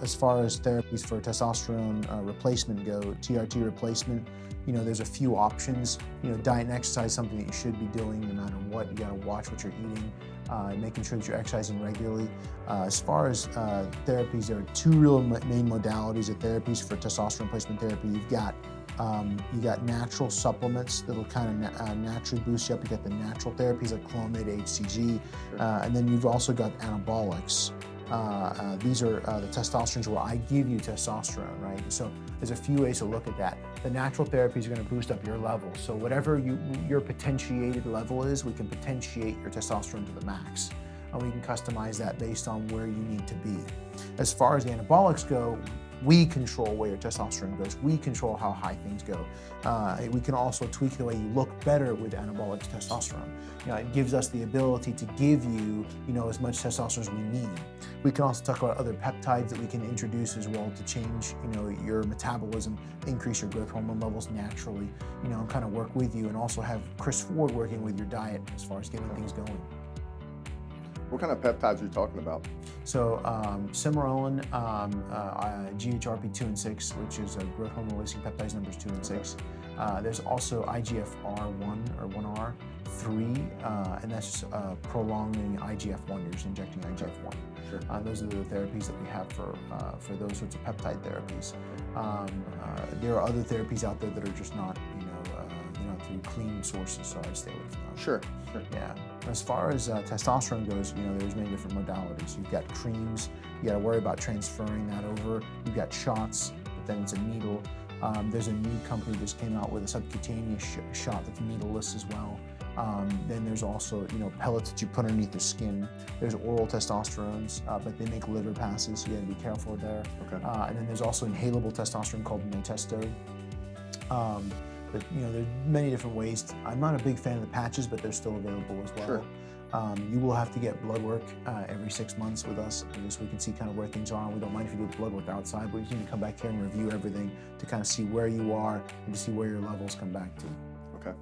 As far as therapies for testosterone replacement go, TRT replacement, there's a few options. Diet and exercise is something that you should be doing no matter what. You gotta watch what you're eating, making sure that you're exercising regularly. As far as therapies, there are two real main modalities of therapies for testosterone replacement therapy. You got natural supplements that'll kind of naturally boost you up. You got the natural therapies like Clomid, HCG, and then you've also got anabolics. These are the testosterone where I give you testosterone, right? So there's a few ways to look at that. The natural therapies are going to boost up your levels. So whatever your potentiated level is, we can potentiate your testosterone to the max. And we can customize that based on where you need to be. As far as the anabolics go, we control where your testosterone goes. We control how high things go. We can also tweak the way you look better with anabolic testosterone. It gives us the ability to give you, as much testosterone as we need. We can also talk about other peptides that we can introduce as well to change, your metabolism, increase your growth hormone levels naturally, and kind of work with you, and also have Chris Ford working with your diet as far as getting things going. What kind of peptides are you talking about? So Cimarolin, GHRP2 and 6, which is growth hormone releasing peptides numbers 2 and 6. There's also IGFR1 or 1R, 3, and that's just prolonging IGF-1. You're just injecting IGF-1. Sure. Those are the therapies that we have for those sorts of peptide therapies. There are other therapies out there that are just not, through clean sources, so I stay away from those. Sure. Yeah. As far as testosterone goes, there's many different modalities. You've got creams. You got to worry about transferring that over. You've got shots, but then it's a needle. There's a new company that just came out with a subcutaneous shot that's needleless as well. Then there's also, pellets that you put underneath the skin. There's oral testosterones, but they make liver passes, so you got to be careful there. Okay. And then there's also inhalable testosterone called Testo. But there's many different ways. I'm not a big fan of the patches, but they're still available as well. Sure. You will have to get blood work every 6 months with us, just so we can see kind of where things are. We don't mind if you do the blood work outside, but you need to come back here and review everything to kind of see where you are and to see where your levels come back to. Okay.